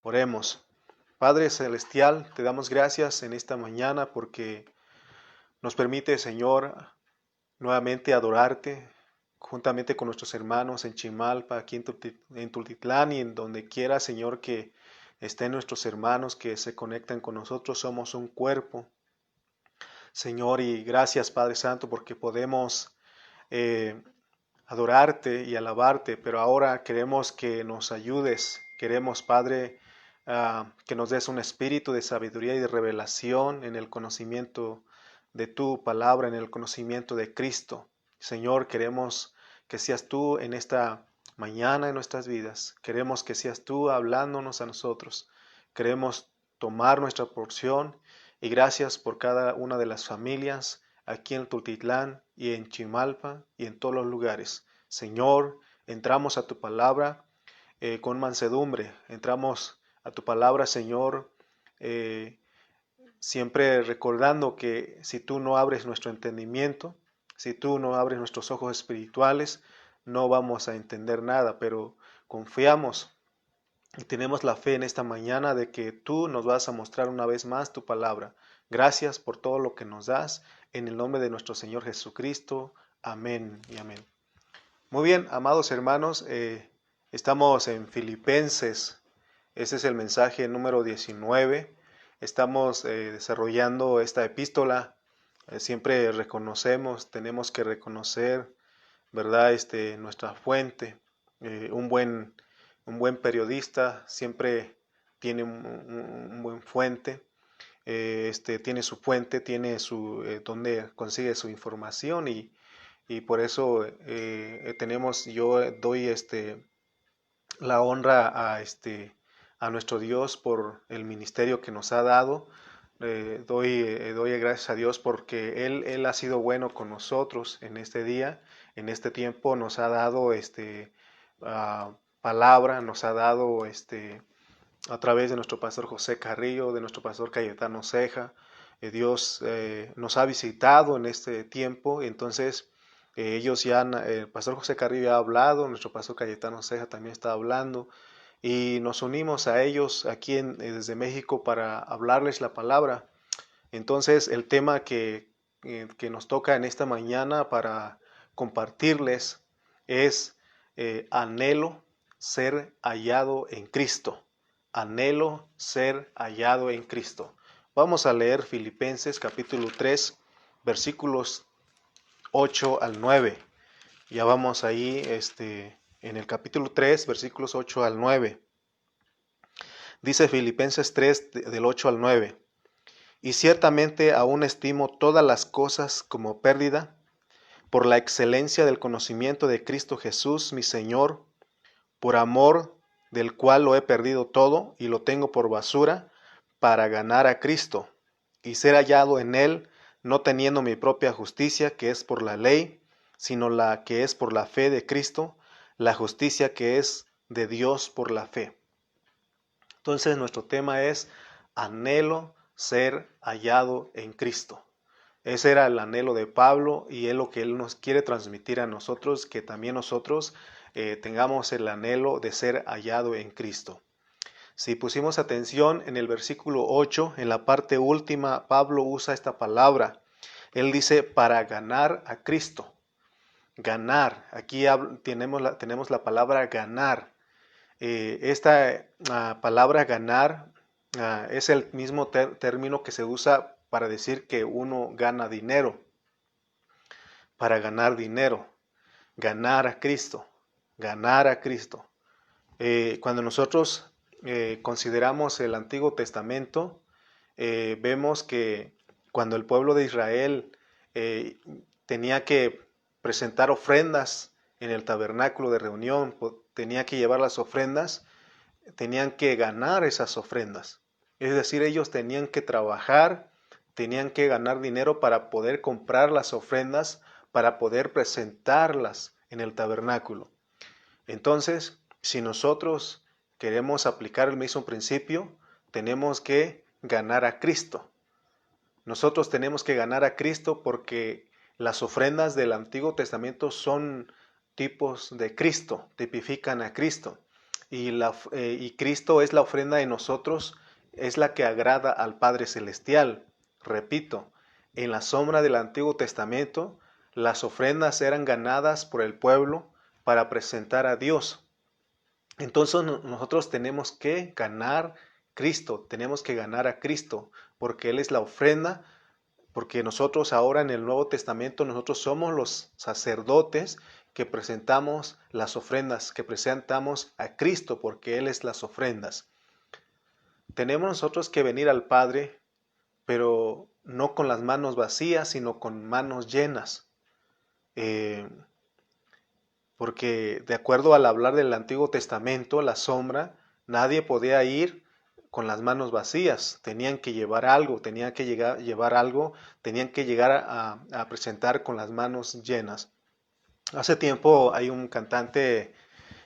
Oremos. Padre Celestial, te damos gracias en esta mañana porque nos permite, Señor, nuevamente adorarte juntamente con nuestros hermanos en Chimalpa, aquí en Tultitlán y en donde quiera, Señor, que estén nuestros hermanos que se conectan con nosotros. Somos un cuerpo, Señor, y gracias, Padre Santo, porque podemos eh, adorarte y alabarte, pero ahora queremos que nos ayudes. Queremos, Padre, que nos des un espíritu de sabiduría y de revelación en el conocimiento de tu palabra, en el conocimiento de Cristo. Señor, queremos que seas tú en esta mañana en nuestras vidas. Queremos que seas tú hablándonos a nosotros. Queremos tomar nuestra porción y gracias por cada una de las familias aquí en Tultitlán y en Chimalpa y en todos los lugares. Señor, entramos a tu palabra con mansedumbre, entramos a tu palabra, Señor, eh, siempre recordando que si tú no abres nuestro entendimiento, si tú no abres nuestros ojos espirituales, no vamos a entender nada, pero confiamos y tenemos la fe en esta mañana de que tú nos vas a mostrar una vez más tu palabra. Gracias por todo lo que nos das. En el nombre de nuestro Señor Jesucristo. Amén y amén. Muy bien, amados hermanos, estamos en Filipenses. Este es el mensaje número 19. Estamos desarrollando esta epístola. Siempre reconocemos, tenemos que reconocer, ¿verdad? Nuestra fuente. Un buen periodista siempre tiene un buen fuente. Tiene su fuente, tiene donde consigue su información y por eso yo doy la honra a nuestro Dios por el ministerio que nos ha dado. Doy gracias a Dios porque Él ha sido bueno con nosotros en este día, en este tiempo nos ha dado palabra, nos ha dado a través de nuestro pastor José Carrillo, de nuestro pastor Cayetano Ceja. Dios nos ha visitado en este tiempo, entonces el pastor José Carrillo ya ha hablado, nuestro pastor Cayetano Ceja también está hablando, y nos unimos a ellos aquí desde México para hablarles la palabra. Entonces el tema que nos toca en esta mañana para compartirles es anhelo ser hallado en Cristo. Anhelo ser hallado en Cristo. Vamos a leer Filipenses capítulo 3, versículos 8 al 9. Ya vamos ahí en el capítulo 3, versículos 8 al 9. Dice Filipenses 3 del 8 al 9. Y ciertamente aún estimo todas las cosas como pérdida por la excelencia del conocimiento de Cristo Jesús, mi Señor, por amor del cual lo he perdido todo y lo tengo por basura para ganar a Cristo y ser hallado en Él, no teniendo mi propia justicia, que es por la ley, sino la que es por la fe de Cristo, la justicia que es de Dios por la fe. Entonces nuestro tema es anhelo ser hallado en Cristo. Ese era el anhelo de Pablo y es lo que él nos quiere transmitir a nosotros, que también nosotros tengamos el anhelo de ser hallado en Cristo. Si pusimos atención en el versículo 8, en la parte última, Pablo usa esta palabra. Él dice, para ganar a Cristo. Ganar. Aquí tenemos la palabra ganar. Esta palabra ganar es el mismo término que se usa para decir que uno gana dinero. Para ganar dinero. Ganar a Cristo. Ganar a Cristo. Cuando nosotros consideramos el Antiguo Testamento, vemos que cuando el pueblo de Israel tenía que presentar ofrendas en el tabernáculo de reunión, tenía que llevar las ofrendas, tenían que ganar esas ofrendas. Es decir, ellos tenían que trabajar, tenían que ganar dinero para poder comprar las ofrendas, para poder presentarlas en el tabernáculo. Entonces, si nosotros queremos aplicar el mismo principio, tenemos que ganar a Cristo. Nosotros tenemos que ganar a Cristo porque las ofrendas del Antiguo Testamento son tipos de Cristo, tipifican a Cristo. y Cristo es la ofrenda de nosotros, es la que agrada al Padre Celestial. Repito, en la sombra del Antiguo Testamento, las ofrendas eran ganadas por el pueblo para presentar a Dios. Entonces nosotros tenemos que ganar Cristo, tenemos que ganar a Cristo, porque Él es la ofrenda, porque nosotros ahora en el Nuevo Testamento, nosotros somos los sacerdotes que presentamos las ofrendas, que presentamos a Cristo, porque Él es las ofrendas. Tenemos nosotros que venir al Padre, pero no con las manos vacías, sino con manos llenas. Porque de acuerdo al hablar del Antiguo Testamento, la sombra, nadie podía ir con las manos vacías, tenían que llevar algo, tenían que llevar algo, tenían que llegar a presentar con las manos llenas. Hace tiempo hay un cantante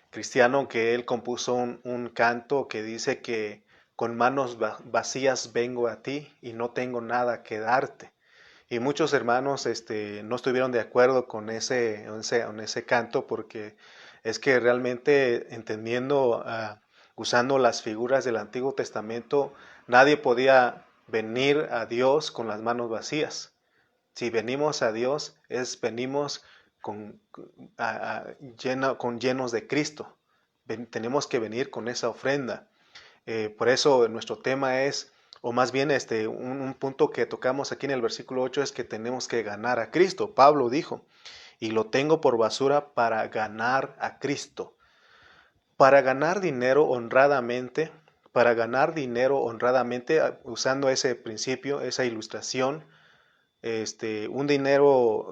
cristiano que él compuso un canto que dice que con manos vacías vengo a ti y no tengo nada que darte. Y muchos hermanos no estuvieron de acuerdo con ese canto porque es que realmente entendiendo, usando las figuras del Antiguo Testamento, nadie podía venir a Dios con las manos vacías. Si venimos a Dios, venimos con, con llenos de Cristo. Tenemos que venir con esa ofrenda. Por eso nuestro tema es, o más bien un punto que tocamos aquí en el versículo 8 es que tenemos que ganar a Cristo. Pablo dijo, y lo tengo por basura para ganar a Cristo. Para ganar dinero honradamente, usando ese principio, esa ilustración,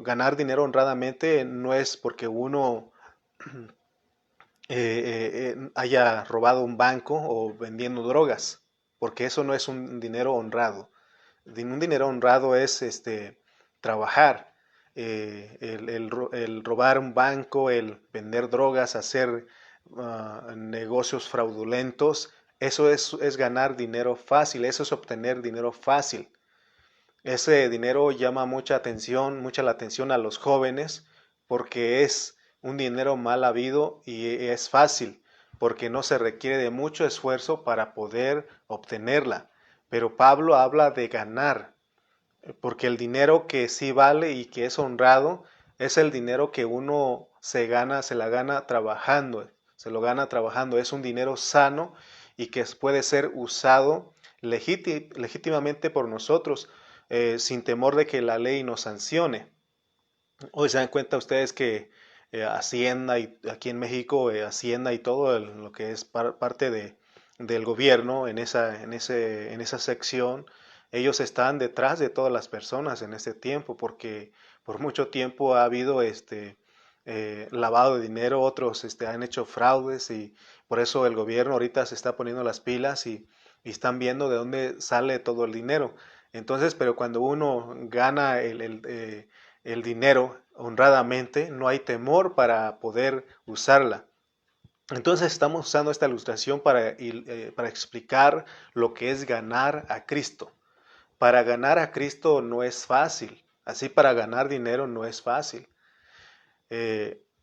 ganar dinero honradamente no es porque uno haya robado un banco o vendiendo drogas, porque eso no es un dinero honrado. Un dinero honrado es trabajar, el robar un banco, el vender drogas, hacer negocios fraudulentos, eso es ganar dinero fácil, eso es obtener dinero fácil. Ese dinero llama mucha la atención a los jóvenes porque es un dinero mal habido y es fácil, porque no se requiere de mucho esfuerzo para poder obtenerla. Pero Pablo habla de ganar, porque el dinero que sí vale y que es honrado es el dinero que uno se la gana trabajando, es un dinero sano y que puede ser usado legítimamente por nosotros sin temor de que la ley nos sancione. Hoy se dan cuenta ustedes que Hacienda y aquí en México Hacienda y todo lo que es parte del gobierno en esa sección, ellos están detrás de todas las personas en este tiempo porque por mucho tiempo ha habido lavado de dinero, otros han hecho fraudes y por eso el gobierno ahorita se está poniendo las pilas y están viendo de dónde sale todo el dinero. Entonces, pero cuando uno gana el dinero honradamente, no hay temor para poder usarla. Entonces estamos usando esta ilustración para explicar lo que es ganar a Cristo. Para ganar a Cristo no es fácil, así para ganar dinero no es fácil.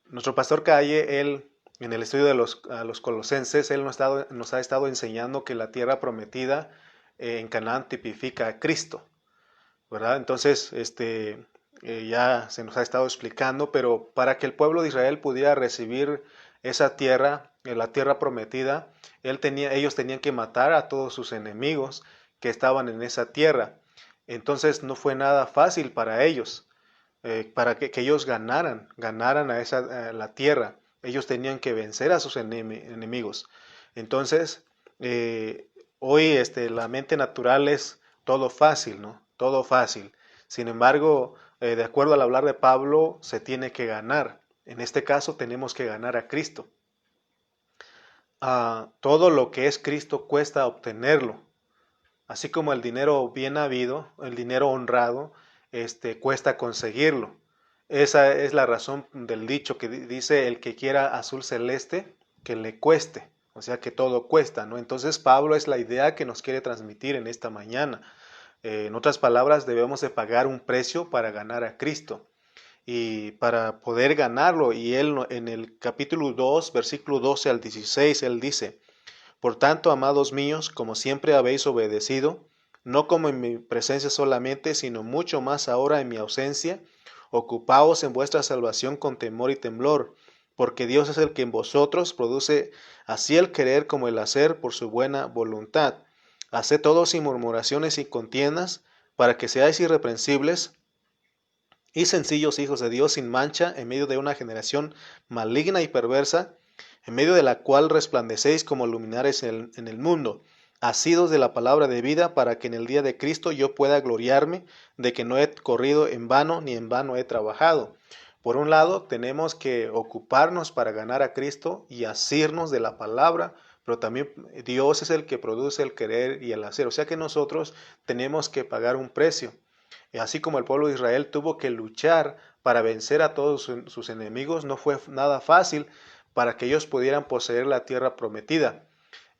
Nuestro pastor Calle, él en el estudio de los Colosenses, él nos ha estado enseñando que la tierra prometida en Canaán tipifica a Cristo, ¿verdad? Entonces, ya se nos ha estado explicando, pero para que el pueblo de Israel pudiera recibir esa tierra, la tierra prometida, ellos tenían que matar a todos sus enemigos que estaban en esa tierra. Entonces no fue nada fácil para ellos, para que ellos ganaran a la tierra. Ellos tenían que vencer a sus enemigos. Entonces, hoy la mente natural es todo fácil, ¿no? Todo fácil. Sin embargo, de acuerdo al hablar de Pablo, se tiene que ganar. En este caso tenemos que ganar a Cristo. Todo lo que es Cristo cuesta obtenerlo. Así como el dinero bien habido, el dinero honrado, cuesta conseguirlo. Esa es la razón del dicho que dice el que quiera azul celeste, que le cueste. O sea que todo cuesta, ¿no? Entonces Pablo es la idea que nos quiere transmitir en esta mañana. En otras palabras, debemos de pagar un precio para ganar a Cristo. y para poder ganarlo. Y él en el capítulo 2, versículo 12 al 16, él dice: por tanto, amados míos, como siempre habéis obedecido, no como en mi presencia solamente, sino mucho más ahora en mi ausencia, ocupaos en vuestra salvación con temor y temblor, porque Dios es el que en vosotros produce así el querer como el hacer por su buena voluntad. Haced todo sin murmuraciones y contiendas, para que seáis irreprensibles y sencillos hijos de Dios sin mancha en medio de una generación maligna y perversa, en medio de la cual resplandecéis como luminares en el mundo, asidos de la palabra de vida, para que en el día de Cristo yo pueda gloriarme de que no he corrido en vano ni en vano he trabajado. Por un lado, tenemos que ocuparnos para ganar a Cristo y asirnos de la palabra, pero también Dios es el que produce el querer y el hacer. O sea que nosotros tenemos que pagar un precio. Y así como el pueblo de Israel tuvo que luchar para vencer a todos sus enemigos, no fue nada fácil para que ellos pudieran poseer la tierra prometida.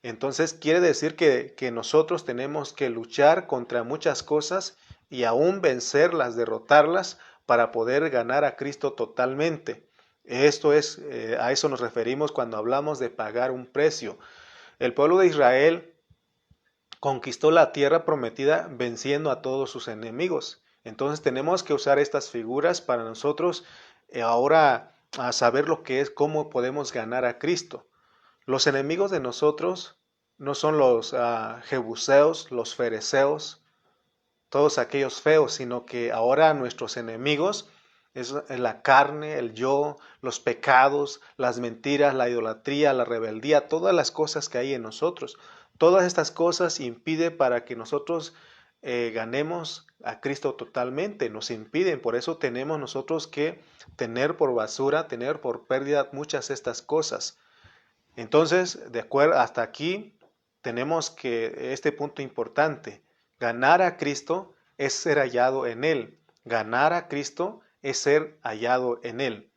Entonces quiere decir que nosotros tenemos que luchar contra muchas cosas y aún vencerlas, derrotarlas, para poder ganar a Cristo totalmente. Esto es, a eso nos referimos cuando hablamos de pagar un precio. El pueblo de Israel conquistó la tierra prometida venciendo a todos sus enemigos. Entonces tenemos que usar estas figuras para nosotros ahora a saber lo que es, cómo podemos ganar a Cristo. Los enemigos de nosotros no son los jebuseos, los fereceos, todos aquellos feos, sino que ahora nuestros enemigos es la carne, el yo, los pecados, las mentiras, la idolatría, la rebeldía, todas las cosas que hay en nosotros. Todas estas cosas impiden para que nosotros ganemos a Cristo totalmente, nos impiden. Por eso tenemos nosotros que tener por basura, tener por pérdida muchas de estas cosas. Entonces, de acuerdo hasta aquí, tenemos que este punto importante: ganar a Cristo es ser hallado en Él. Ganar a Cristo es ser hallado en Él.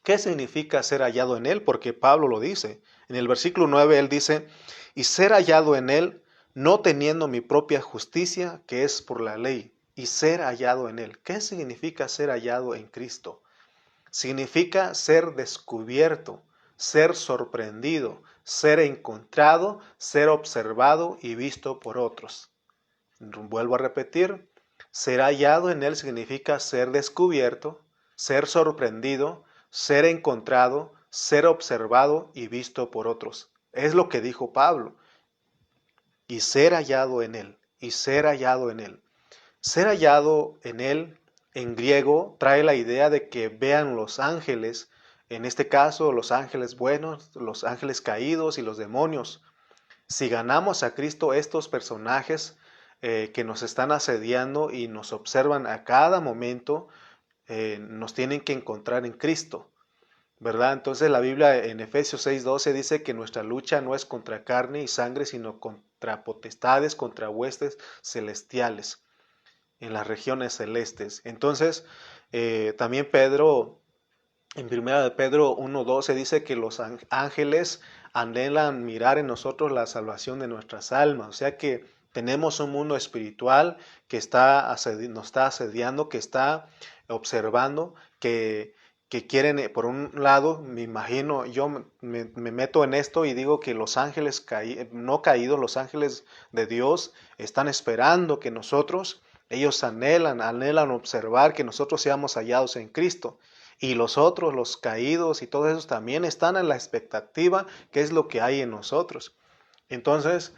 ¿Qué significa ser hallado en Él? Porque Pablo lo dice. En el versículo 9 él dice: y ser hallado en Él, no teniendo mi propia justicia, que es por la ley, y ser hallado en Él. ¿Qué significa ser hallado en Cristo? Significa ser descubierto, ser sorprendido, ser encontrado, ser observado y visto por otros. Vuelvo a repetir: ser hallado en Él significa ser descubierto, ser sorprendido, ser encontrado, ser observado y visto por otros. Es lo que dijo Pablo. Y ser hallado en Él, y ser hallado en Él. Ser hallado en Él en griego trae la idea de que vean los ángeles, en este caso los ángeles buenos, los ángeles caídos y los demonios. Si ganamos a Cristo, estos personajes que nos están asediando y nos observan a cada momento, nos tienen que encontrar en Cristo, ¿verdad? Entonces la Biblia en Efesios 6:12 dice que nuestra lucha no es contra carne y sangre, sino contra potestades, contra huestes celestiales en las regiones celestes. Entonces, también Pedro, en primera de Pedro 1:12 dice que los ángeles anhelan mirar en nosotros la salvación de nuestras almas. O sea que tenemos un mundo espiritual que nos está asediando, que está observando, que quieren, por un lado, me imagino, yo me meto en esto y digo que los ángeles no caídos, los ángeles de Dios, están esperando que nosotros, ellos anhelan observar que nosotros seamos hallados en Cristo. Y los otros, los caídos y todos esos también están en la expectativa, que es lo que hay en nosotros. Entonces,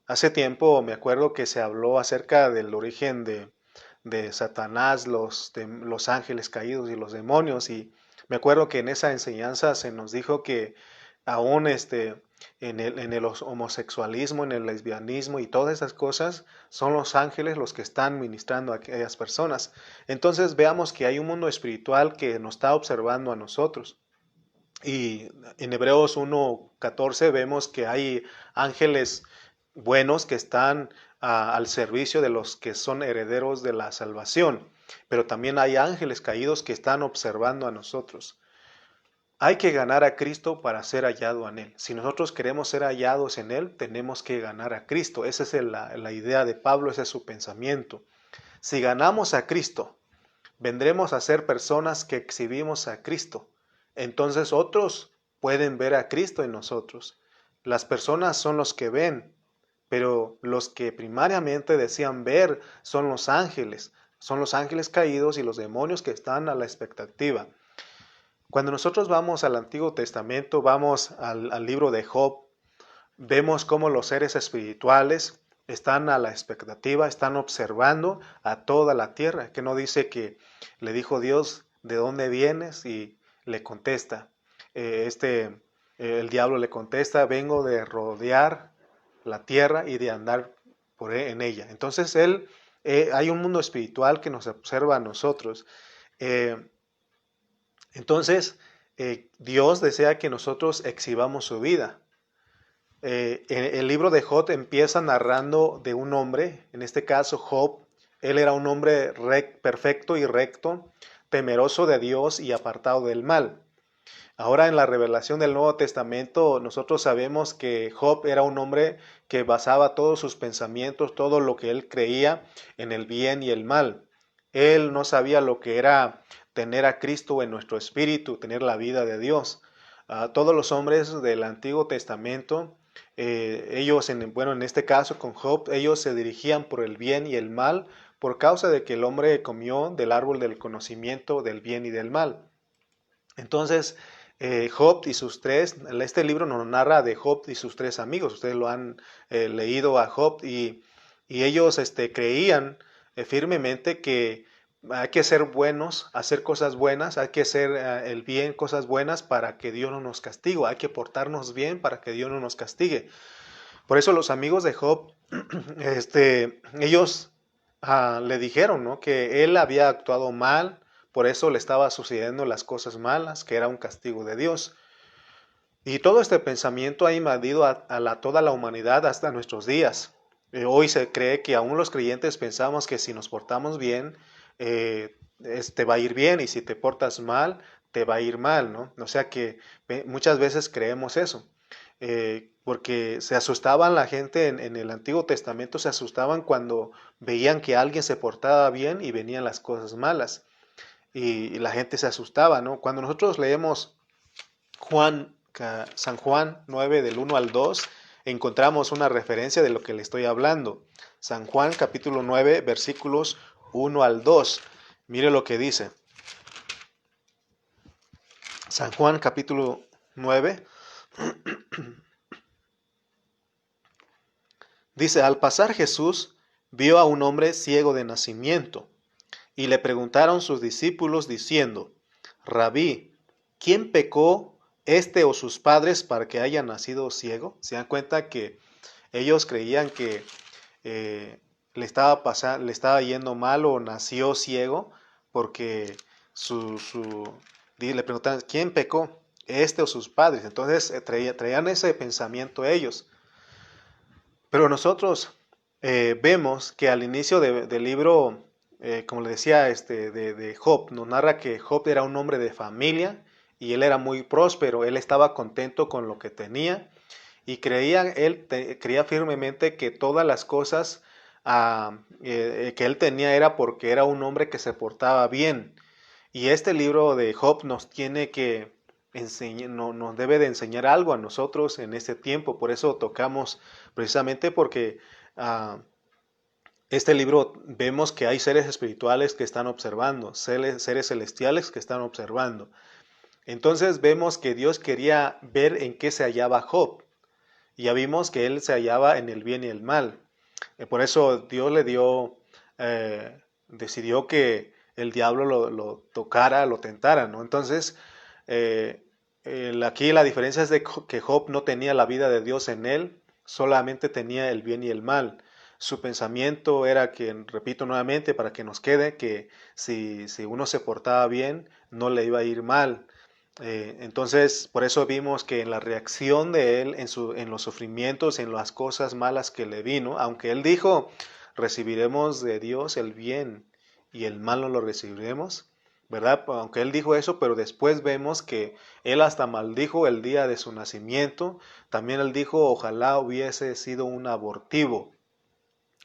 hace tiempo me acuerdo que se habló acerca del origen de Satanás, los ángeles caídos y los demonios. Y me acuerdo que en esa enseñanza se nos dijo que aún en el homosexualismo, en el lesbianismo y todas esas cosas, son los ángeles los que están ministrando a aquellas personas. Entonces veamos que hay un mundo espiritual que nos está observando a nosotros. Y en Hebreos 1:14 vemos que hay ángeles buenos que están al servicio de los que son herederos de la salvación, pero también hay ángeles caídos que están observando a nosotros. Hay que ganar a Cristo para ser hallado en Él. Si nosotros queremos ser hallados en Él, tenemos que ganar a Cristo. Esa es la idea de Pablo, ese es su pensamiento. Si ganamos a Cristo, vendremos a ser personas que exhibimos a Cristo. Entonces otros pueden ver a Cristo en nosotros. Las personas son los que ven, pero los que primariamente desean ver son los ángeles caídos y los demonios que están a la expectativa. Cuando nosotros vamos al Antiguo Testamento, vamos al libro de Job, vemos cómo los seres espirituales están a la expectativa, están observando a toda la tierra, que no dice que le dijo Dios, ¿de dónde vienes? Y le contesta, el diablo le contesta, vengo de rodear la tierra y de andar en ella. Entonces hay un mundo espiritual que nos observa a nosotros. Entonces, Dios desea que nosotros exhibamos su vida. El libro de Job empieza narrando de un hombre, en este caso Job. Él era un hombre perfecto y recto, temeroso de Dios y apartado del mal. Ahora en la revelación del Nuevo Testamento nosotros sabemos que Job era un hombre que basaba todos sus pensamientos, todo lo que él creía en el bien y el mal. Él no sabía lo que era tener a Cristo en nuestro espíritu, tener la vida de Dios. Todos los hombres del Antiguo Testamento, ellos, en este caso con Job, ellos se dirigían por el bien y el mal por causa de que el hombre comió del árbol del conocimiento del bien y del mal. Entonces, Job y este libro nos narra de Job y sus tres amigos. Ustedes lo han leído a Job y ellos creían firmemente que hay que ser buenos, hacer cosas buenas, hay que hacer el bien, cosas buenas para que Dios no nos castigue, hay que portarnos bien para que Dios no nos castigue. Por eso los amigos de Job, ellos le dijeron, ¿no?, que él había actuado mal, por eso le estaba sucediendo las cosas malas, que era un castigo de Dios. Y todo este pensamiento ha invadido a toda la humanidad hasta nuestros días. Hoy se cree que aún los creyentes pensamos que si nos portamos bien, te va a ir bien, y si te portas mal, te va a ir mal, ¿no? O sea que muchas veces creemos eso. Porque se asustaban la gente en el Antiguo Testamento, se asustaban cuando veían que alguien se portaba bien y venían las cosas malas. Y la gente se asustaba, ¿no? Cuando nosotros leemos San Juan 9 del 1 al 2, encontramos una referencia de lo que le estoy hablando. San Juan capítulo 9 versículos 1 al 2. Mire lo que dice. San Juan capítulo 9. Dice, al pasar Jesús vio a un hombre ciego de nacimiento, y le preguntaron sus discípulos diciendo, Rabí, ¿quién pecó, este o sus padres, para que haya nacido ciego? Se dan cuenta que ellos creían que le estaba yendo mal o nació ciego porque le preguntaban, ¿quién pecó, este o sus padres? Entonces traían ese pensamiento ellos. Pero nosotros vemos que al inicio del libro, como le decía, de Job, nos narra que Job era un hombre de familia y él era muy próspero, él estaba contento con lo que tenía y creía firmemente que todas las cosas que él tenía era porque era un hombre que se portaba bien. Y este libro de Job nos tiene que nos debe de enseñar algo a nosotros en este tiempo. Por eso tocamos precisamente porque este libro vemos que hay seres espirituales que están observando, seres celestiales que están observando. Entonces vemos que Dios quería ver en qué se hallaba Job. Y ya vimos que él se hallaba en el bien y el mal. Por eso Dios decidió que el diablo lo tocara, lo tentara, ¿no? Entonces, aquí la diferencia es de que Job no tenía la vida de Dios en él, solamente tenía el bien y el mal. Su pensamiento era que, repito nuevamente para que nos quede, que si uno se portaba bien, no le iba a ir mal. Entonces, por eso vimos que en la reacción de él, en los sufrimientos, en las cosas malas que le vino, aunque él dijo, recibiremos de Dios el bien y el mal no lo recibiremos, ¿verdad? Aunque él dijo eso, pero después vemos que él hasta maldijo el día de su nacimiento. También él dijo, ojalá hubiese sido un abortivo.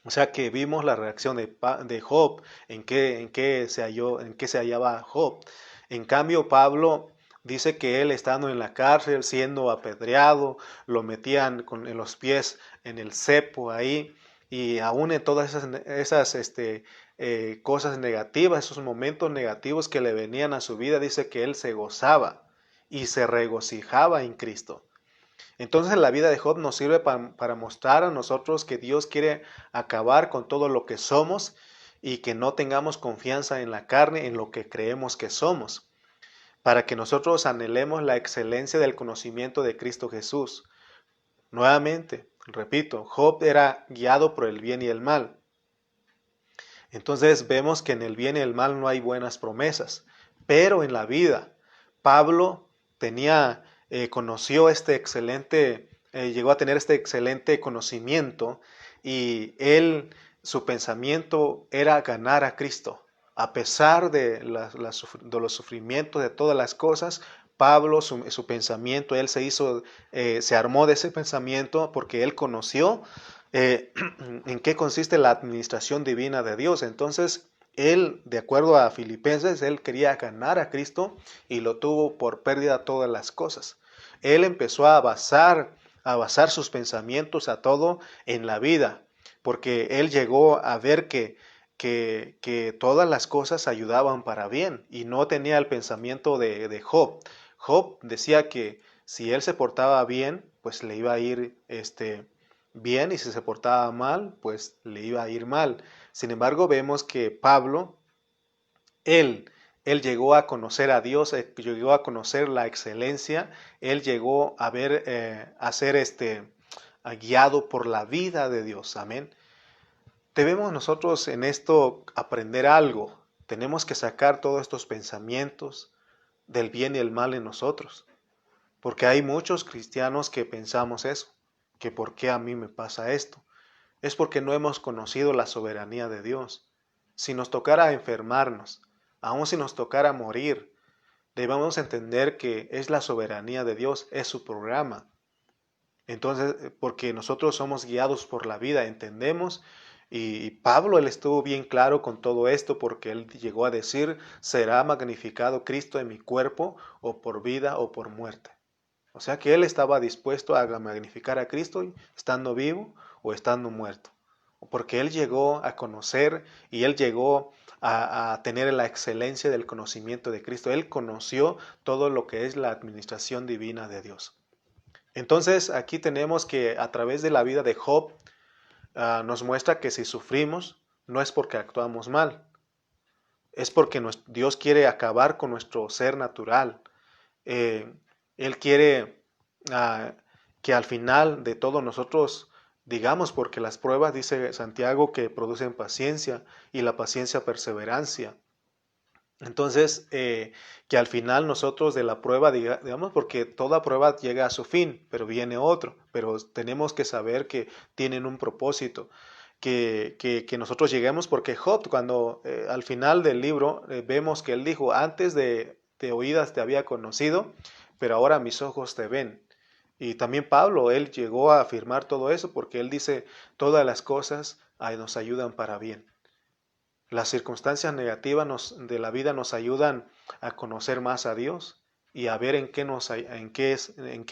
O sea que vimos la reacción de Job, en qué se hallaba Job. En cambio, Pablo dice que él estando en la cárcel, siendo apedreado, lo metían en los pies en el cepo ahí, y aún en todas esas cosas negativas, esos momentos negativos que le venían a su vida, dice que él se gozaba y se regocijaba en Cristo. Entonces la vida de Job nos sirve para mostrar a nosotros que Dios quiere acabar con todo lo que somos y que no tengamos confianza en la carne, en lo que creemos que somos, para que nosotros anhelemos la excelencia del conocimiento de Cristo Jesús. Nuevamente, repito, Job era guiado por el bien y el mal. Entonces vemos que en el bien y el mal no hay buenas promesas, pero en la vida, Pablo conoció llegó a tener este excelente conocimiento y su pensamiento era ganar a Cristo. A pesar de los sufrimientos, de todas las cosas, Pablo, su pensamiento, se armó de ese pensamiento porque él conoció en qué consiste la administración divina de Dios. Entonces, él, de acuerdo a Filipenses, él quería ganar a Cristo y lo tuvo por pérdida todas las cosas. Él empezó a basar sus pensamientos a todo en la vida, porque él llegó a ver que todas las cosas ayudaban para bien y no tenía el pensamiento de Job. Job decía que si él se portaba bien, pues le iba a ir bien, y si se portaba mal, pues le iba a ir mal. Sin embargo, vemos que Pablo, él, él llegó a conocer a Dios, llegó a conocer la excelencia, él llegó a ser guiado por la vida de Dios. Amén. Debemos nosotros en esto aprender algo. Tenemos que sacar todos estos pensamientos del bien y el mal en nosotros. Porque hay muchos cristianos que pensamos eso, que por qué a mí me pasa esto. Es porque no hemos conocido la soberanía de Dios. Si nos tocara enfermarnos, aun si nos tocara morir, debemos entender que es la soberanía de Dios, es su programa. Entonces, porque nosotros somos guiados por la vida, entendemos, y Pablo, él estuvo bien claro con todo esto, porque él llegó a decir, será magnificado Cristo en mi cuerpo, o por vida o por muerte. O sea que él estaba dispuesto a magnificar a Cristo estando vivo o estando muerto. Porque él llegó a conocer y él llegó a tener la excelencia del conocimiento de Cristo. Él conoció todo lo que es la administración divina de Dios. Entonces aquí tenemos que a través de la vida de Job nos muestra que si sufrimos no es porque actuamos mal, es porque Dios quiere acabar con nuestro ser natural. Eh, Él quiere que al final de todo nosotros digamos, porque las pruebas, dice Santiago, que producen paciencia y la paciencia perseverancia. Entonces, que al final nosotros de la prueba, digamos, porque toda prueba llega a su fin, pero viene otro, pero tenemos que saber que tienen un propósito, que nosotros lleguemos, porque Job, cuando al final del libro vemos que él dijo, antes de oídas te había conocido, pero ahora mis ojos te ven. Y también Pablo, él llegó a afirmar todo eso, porque él dice, todas las cosas nos ayudan para bien. Las circunstancias negativas de la vida nos ayudan a conocer más a Dios y a ver en qué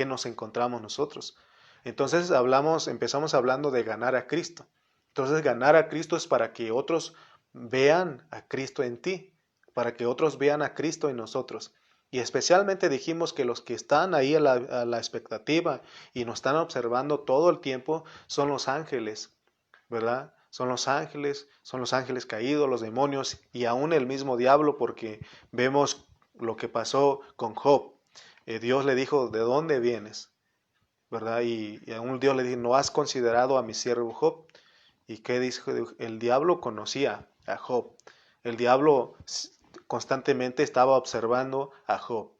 nos encontramos nosotros. Entonces empezamos hablando de ganar a Cristo. Entonces ganar a Cristo es para que otros vean a Cristo en ti, para que otros vean a Cristo en nosotros. Y especialmente dijimos que los que están ahí a la expectativa y nos están observando todo el tiempo son los ángeles, ¿verdad? Son los ángeles caídos, los demonios y aún el mismo diablo, porque vemos lo que pasó con Job. Dios le dijo, ¿de dónde vienes? ¿Verdad? Y aún Dios le dijo, ¿no has considerado a mi siervo Job? ¿Y qué dijo? El diablo conocía a Job. El diablo constantemente estaba observando a Job.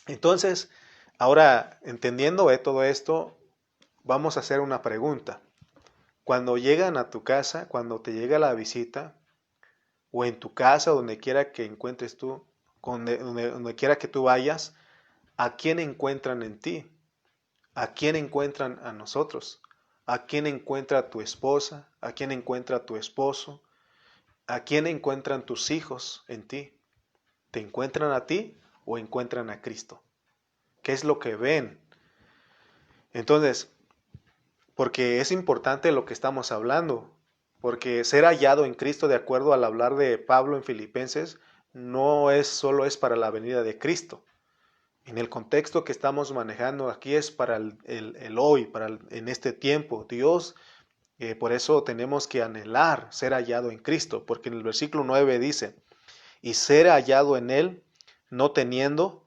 Entonces, ahora entendiendo todo esto, vamos a hacer una pregunta. Cuando llegan a tu casa, cuando te llega la visita, o en tu casa, donde quiera que encuentres tú, donde quiera que tú vayas, ¿a quién encuentran en ti? ¿A quién encuentran a nosotros? ¿A quién encuentra tu esposa? ¿A quién encuentra tu esposo? ¿A quién encuentran tus hijos en ti? ¿Te encuentran a ti o encuentran a Cristo? ¿Qué es lo que ven? Entonces, porque es importante lo que estamos hablando, porque ser hallado en Cristo, de acuerdo al hablar de Pablo en Filipenses, no es solo es para la venida de Cristo. En el contexto que estamos manejando aquí es para el hoy, en este tiempo. Dios, por eso tenemos que anhelar ser hallado en Cristo, porque en el versículo 9 dice, y ser hallado en Él, no teniendo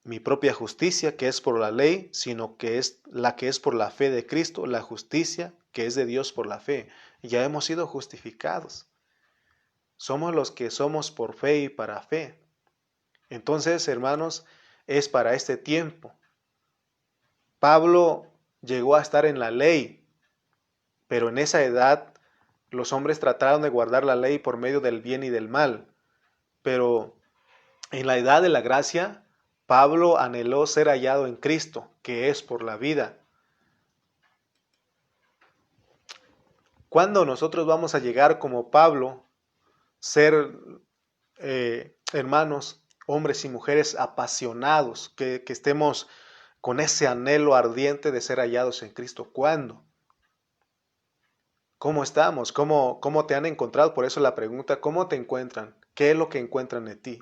mi propia justicia, que es por la ley, sino que es la que es por la fe de Cristo, la justicia que es de Dios por la fe. Ya hemos sido justificados. Somos los que somos por fe y para fe. Entonces, hermanos, es para este tiempo. Pablo llegó a estar en la ley, pero en esa edad los hombres trataron de guardar la ley por medio del bien y del mal. Pero en la edad de la gracia, Pablo anheló ser hallado en Cristo, que es por la vida. ¿Cuándo nosotros vamos a llegar como Pablo, ser hermanos, hombres y mujeres apasionados, que estemos con ese anhelo ardiente de ser hallados en Cristo? ¿Cuándo? ¿Cómo estamos? ¿Cómo te han encontrado? Por eso la pregunta, ¿cómo te encuentran? ¿Qué es lo que encuentran en ti?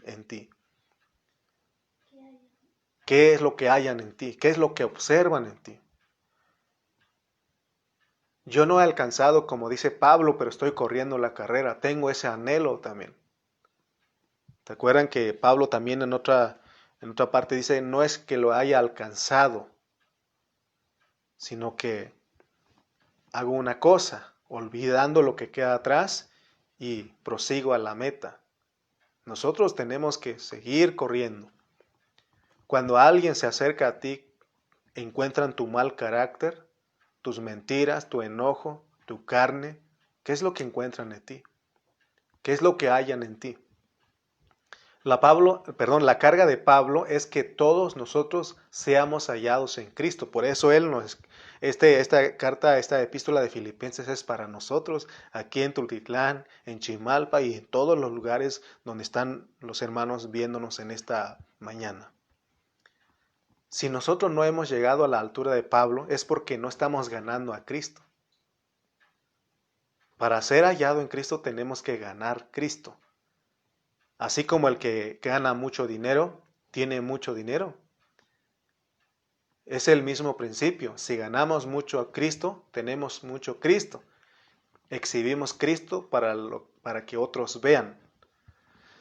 ¿Qué es lo que hallan en ti? ¿Qué es lo que observan en ti? Yo no he alcanzado, como dice Pablo, pero estoy corriendo la carrera. Tengo ese anhelo también. ¿Te acuerdan que Pablo también en otra parte dice, no es que lo haya alcanzado, sino que hago una cosa, olvidando lo que queda atrás y prosigo a la meta? Nosotros tenemos que seguir corriendo. Cuando alguien se acerca a ti, encuentran tu mal carácter, tus mentiras, tu enojo, tu carne. ¿Qué es lo que encuentran en ti? ¿Qué es lo que hallan en ti? La carga de Pablo es que todos nosotros seamos hallados en Cristo. Por eso esta carta, esta epístola de Filipenses es para nosotros, aquí en Tultitlán, en Chimalpa y en todos los lugares donde están los hermanos viéndonos en esta mañana. Si nosotros no hemos llegado a la altura de Pablo, es porque no estamos ganando a Cristo. Para ser hallado en Cristo tenemos que ganar Cristo. Así como el que gana mucho dinero, tiene mucho dinero. Es el mismo principio. Si ganamos mucho a Cristo, tenemos mucho Cristo. Exhibimos Cristo para que otros vean.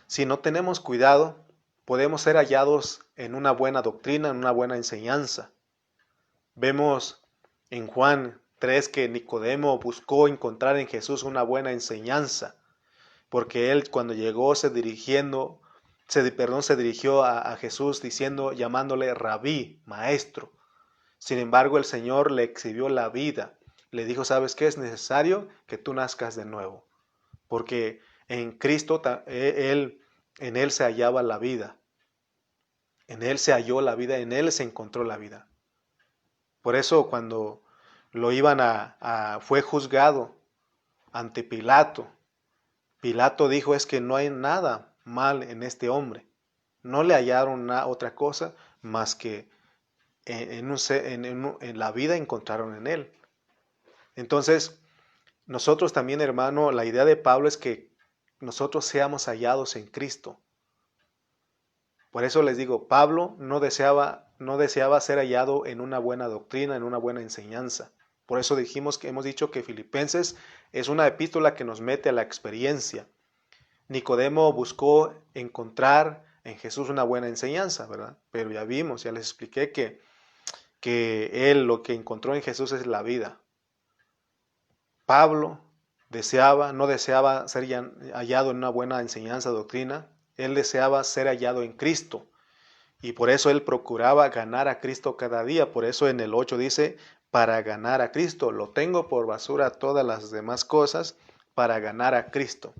Si no tenemos cuidado, podemos ser hallados en una buena doctrina, en una buena enseñanza. Vemos en Juan 3 que Nicodemo buscó encontrar en Jesús una buena enseñanza, porque él cuando llegó se dirigió a Jesús llamándole rabí, maestro. Sin embargo, el Señor le exhibió la vida. Le dijo, ¿sabes qué? Es necesario que tú nazcas de nuevo, porque en Cristo, en Él se hallaba la vida. En Él se halló la vida, en Él se encontró la vida. Por eso cuando lo fue juzgado ante Pilato, Pilato dijo, es que no hay nada mal en este hombre. No le hallaron otra cosa más que en la vida encontraron en él. Entonces, nosotros también, hermano, la idea de Pablo es que nosotros seamos hallados en Cristo. Por eso les digo, Pablo no deseaba ser hallado en una buena doctrina, en una buena enseñanza. Por eso hemos dicho que Filipenses es una epístola que nos mete a la experiencia. Nicodemo buscó encontrar en Jesús una buena enseñanza, ¿verdad? Pero ya les expliqué que él lo que encontró en Jesús es la vida. Pablo no deseaba ser hallado en una buena enseñanza, doctrina. Él deseaba ser hallado en Cristo. Y por eso él procuraba ganar a Cristo cada día. Por eso en el 8 dice, para ganar a Cristo. Lo tengo por basura todas las demás cosas para ganar a Cristo.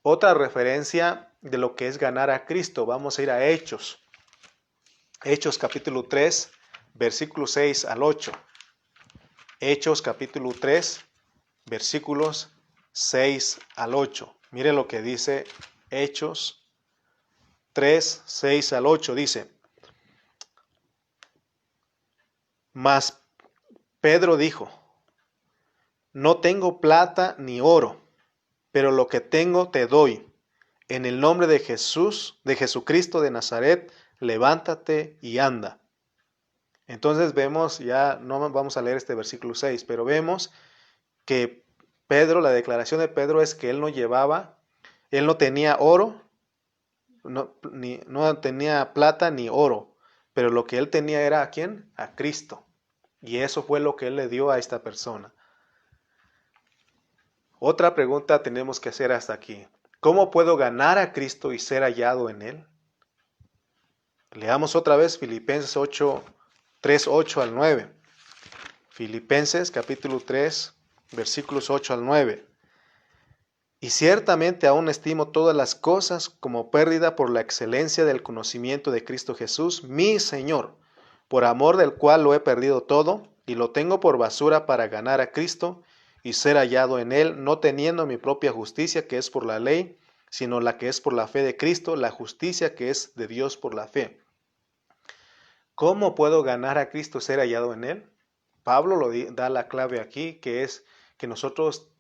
Otra referencia de lo que es ganar a Cristo. Vamos a ir a Hechos. Hechos capítulo 3, versículo 6 al 8. Hechos capítulo 3, versículos 6 al 8. Mire lo que dice Hechos 3, 6 al 8. Dice: Mas Pedro dijo: No tengo plata ni oro, pero lo que tengo te doy. En el nombre de Jesús, de Jesucristo de Nazaret, levántate y anda. Entonces vemos, ya no vamos a leer este versículo 6, pero vemos que Pedro, la declaración de Pedro es que él no tenía oro, no tenía plata ni oro, pero lo que él tenía era ¿a quién? A Cristo. Y eso fue lo que él le dio a esta persona. Otra pregunta tenemos que hacer hasta aquí. ¿Cómo puedo ganar a Cristo y ser hallado en Él? Leamos otra vez Filipenses 3, 8 al 9. Filipenses capítulo 3, versículos 8 al 9. Y ciertamente aún estimo todas las cosas como pérdida por la excelencia del conocimiento de Cristo Jesús, mi Señor, por amor del cual lo he perdido todo y lo tengo por basura para ganar a Cristo y ser hallado en Él, no teniendo mi propia justicia que es por la ley, sino la que es por la fe de Cristo, la justicia que es de Dios por la fe. ¿Cómo puedo ganar a Cristo, ser hallado en Él? Pablo da la clave aquí, que es que nosotros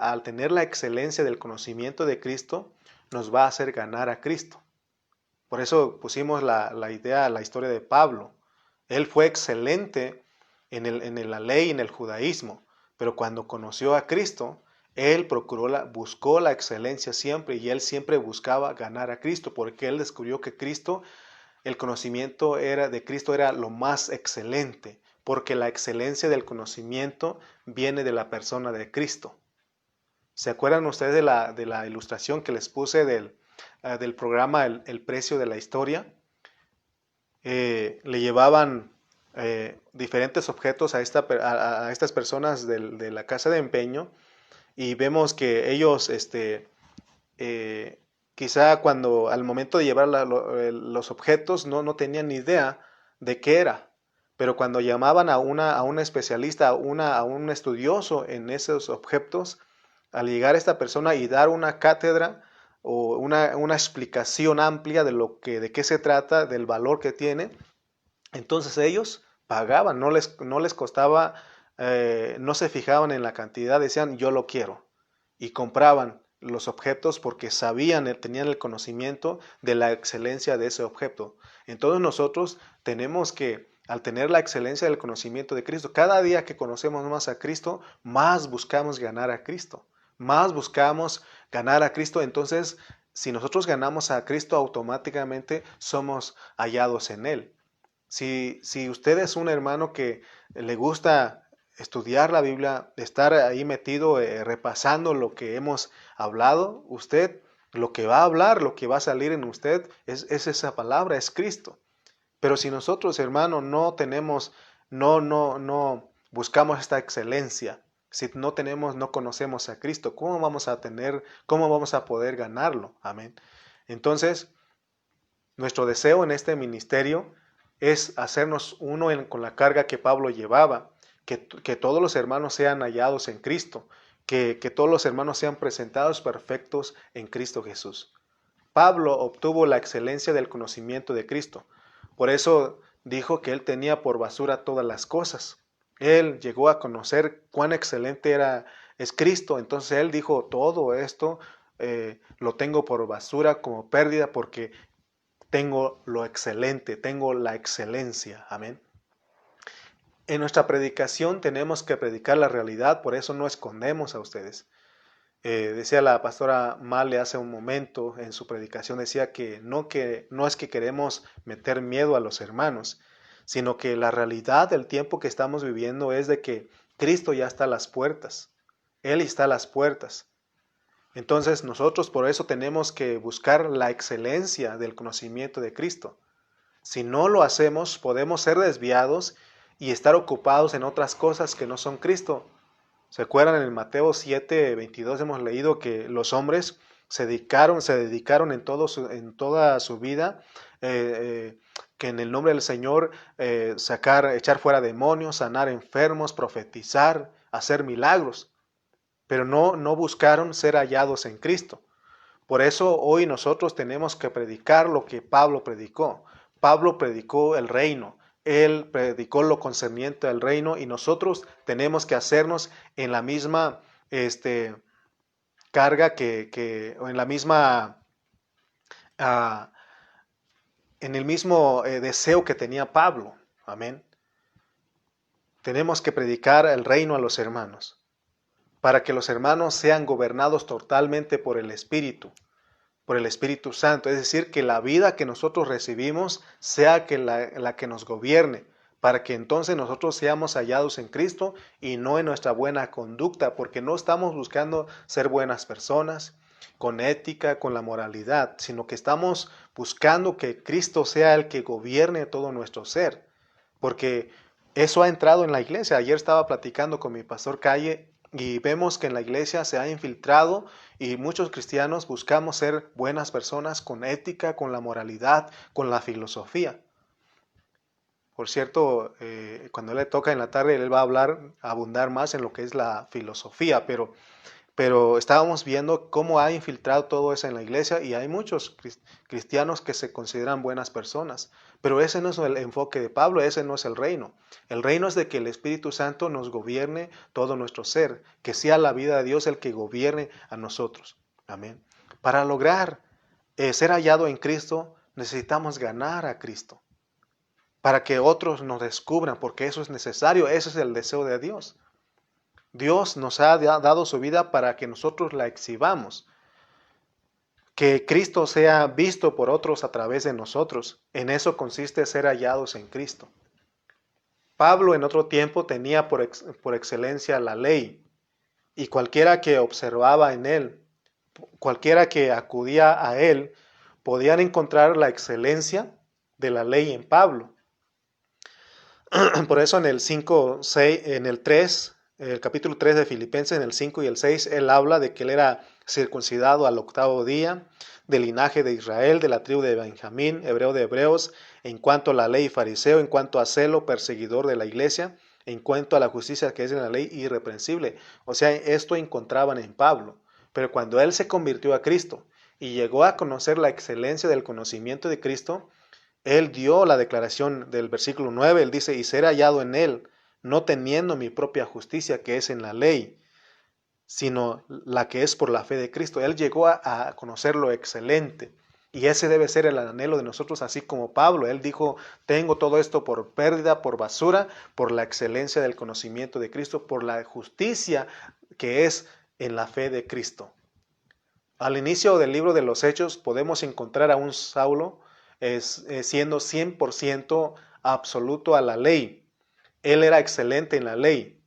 al tener la excelencia del conocimiento de Cristo, nos va a hacer ganar a Cristo. Por eso pusimos la historia de Pablo. Él fue excelente en la ley, en el judaísmo, pero cuando conoció a Cristo, él buscó la excelencia siempre, y él siempre buscaba ganar a Cristo, porque él descubrió que el conocimiento de Cristo era lo más excelente, porque la excelencia del conocimiento viene de la persona de Cristo. ¿Se acuerdan ustedes de la ilustración que les puse del programa El precio de la historia? Le llevaban diferentes objetos a estas personas de la casa de empeño, y vemos que ellos quizá al momento de llevar los objetos no tenían ni idea de qué era, pero cuando llamaban a un especialista, a un estudioso en esos objetos, al llegar esta persona y dar una cátedra o una explicación amplia de qué se trata, del valor que tiene, entonces ellos pagaban, no les costaba, no se fijaban en la cantidad, decían yo lo quiero, y compraban los objetos porque tenían el conocimiento de la excelencia de ese objeto. Entonces nosotros tenemos que, al tener la excelencia del conocimiento de Cristo, cada día que conocemos más a Cristo, más buscamos ganar a Cristo. Más buscamos ganar a Cristo. Entonces, si nosotros ganamos a Cristo, automáticamente somos hallados en Él. Si usted es un hermano que le gusta estudiar la Biblia, estar ahí metido, repasando lo que hemos hablado, usted, lo que va a hablar, lo que va a salir en usted, es esa palabra, es Cristo. Pero si nosotros, hermano, no buscamos esta excelencia, si no conocemos a Cristo, ¿cómo vamos a poder ganarlo? Amén. Entonces, nuestro deseo en este ministerio es hacernos uno con la carga que Pablo llevaba, que todos los hermanos sean hallados en Cristo, que todos los hermanos sean presentados perfectos en Cristo Jesús. Pablo obtuvo la excelencia del conocimiento de Cristo. Por eso dijo que él tenía por basura todas las cosas. Él llegó a conocer cuán excelente es Cristo. Entonces él dijo, todo esto lo tengo por basura, como pérdida, porque tengo lo excelente, tengo la excelencia. Amén. En nuestra predicación tenemos que predicar la realidad, por eso no escondemos a ustedes. Decía la pastora Male hace un momento en su predicación, decía que no es que queremos meter miedo a los hermanos, sino que la realidad del tiempo que estamos viviendo es de que Cristo ya está a las puertas. Él está a las puertas. Entonces nosotros por eso tenemos que buscar la excelencia del conocimiento de Cristo. Si no lo hacemos, podemos ser desviados y estar ocupados en otras cosas que no son Cristo. ¿Se acuerdan? En Mateo 7, 22 hemos leído que los hombres se dedicaron en toda su vida, que en el nombre del Señor echar fuera demonios, sanar enfermos, profetizar, hacer milagros, pero no buscaron ser hallados en Cristo. Por eso hoy nosotros tenemos que predicar lo que Pablo predicó. Pablo predicó el reino, él predicó lo concerniente al reino, y nosotros tenemos que hacernos en la misma carga o en la misma, uh, en el mismo deseo que tenía Pablo. Amén. Tenemos que predicar el reino a los hermanos, para que los hermanos sean gobernados totalmente por el Espíritu Santo. Es decir, que la vida que nosotros recibimos sea la que nos gobierne, para que entonces nosotros seamos hallados en Cristo y no en nuestra buena conducta, porque no estamos buscando ser buenas personas, con ética, con la moralidad, sino que estamos buscando que Cristo sea el que gobierne todo nuestro ser, porque eso ha entrado en la iglesia. Ayer estaba platicando con mi pastor Calle y vemos que en la iglesia se ha infiltrado, y muchos cristianos buscamos ser buenas personas con ética, con la moralidad, con la filosofía. Por cierto, cuando le toca en la tarde, él va a abundar más en lo que es la filosofía, pero estábamos viendo cómo ha infiltrado todo eso en la iglesia, y hay muchos cristianos que se consideran buenas personas, pero ese no es el enfoque de Pablo, ese no es el reino. El reino es de que el Espíritu Santo nos gobierne todo nuestro ser, que sea la vida de Dios el que gobierne a nosotros. Amén. Para lograr ser hallado en Cristo, necesitamos ganar a Cristo, para que otros nos descubran, porque eso es necesario, ese es el deseo de Dios. Dios nos ha dado su vida para que nosotros la exhibamos, que Cristo sea visto por otros a través de nosotros. En eso consiste ser hallados en Cristo. Pablo en otro tiempo tenía por excelencia la ley, y cualquiera que observaba en él, cualquiera que acudía a él, podían encontrar la excelencia de la ley en Pablo. Por eso en el 5, 6, en el 3, el capítulo 3 de Filipenses, en el 5 y el 6, él habla de que él era circuncidado al 8º día, del linaje de Israel, de la tribu de Benjamín, hebreo de hebreos, en cuanto a la ley, fariseo, en cuanto a celo, perseguidor de la iglesia, en cuanto a la justicia que es en la ley, irreprensible. O sea, esto encontraban en Pablo. Pero cuando él se convirtió a Cristo y llegó a conocer la excelencia del conocimiento de Cristo, él dio la declaración del versículo 9, él dice, y ser hallado en él, no teniendo mi propia justicia que es en la ley, sino la que es por la fe de Cristo. Él llegó a conocer lo excelente, y ese debe ser el anhelo de nosotros, así como Pablo. Él dijo, tengo todo esto por pérdida, por basura, por la excelencia del conocimiento de Cristo, por la justicia que es en la fe de Cristo. Al inicio del libro de los Hechos podemos encontrar a un Saulo siendo 100% absoluto a la ley. Él era excelente en la ley.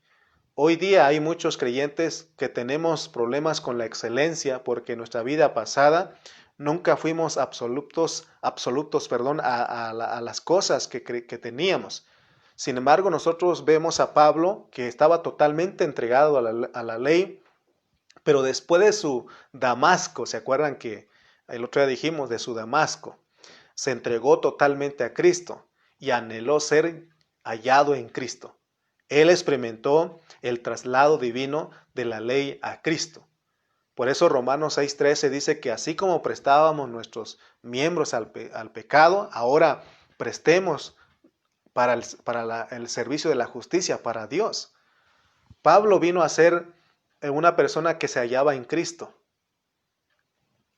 Hoy día hay muchos creyentes que tenemos problemas con la excelencia, porque en nuestra vida pasada nunca fuimos absolutos, a las cosas que teníamos. Sin embargo, nosotros vemos a Pablo, que estaba totalmente entregado a la ley, pero después de su Damasco, ¿se acuerdan que el otro día dijimos de su Damasco? Se entregó totalmente a Cristo y anheló ser hallado en Cristo. Él experimentó el traslado divino de la ley a Cristo. Por eso Romanos 6:13 dice que así como prestábamos nuestros miembros al pecado, ahora prestemos para el servicio de la justicia, para Dios. Pablo vino a ser una persona que se hallaba en Cristo.